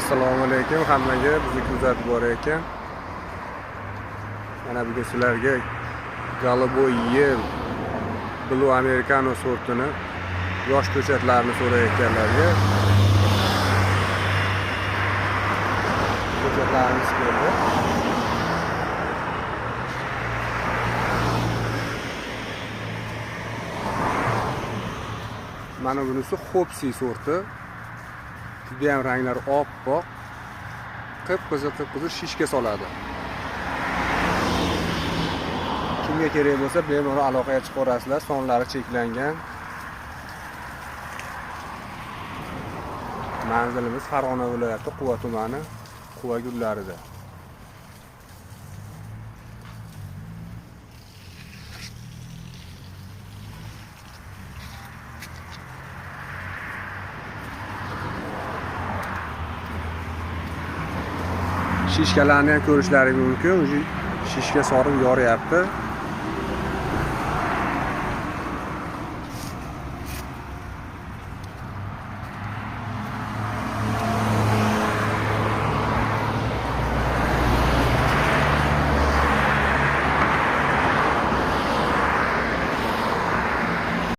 Assalomu alaykum hammaga. Bizni kuzatib borayotgan. Mana bugun sizlarga Golubой Yel Blue Americano sortini yosh ko'chatlarni so'rayotganlarga ko'chatlarimiz keldi. Mana bunisi Hopsi sorti. Juda ham ranglari oppoq, qip-qizil shishga soladi. Kimga kerak bo'lsa, bemalol aloqaga chiqib ko'rasizlar. Sonlari cheklangan. Manzilimiz Farg'ona viloyati Quva tumani, Quva gullarida. Shishkalarni ham ko'rishlaringiz mumkin. Shishga sorim yoryapti.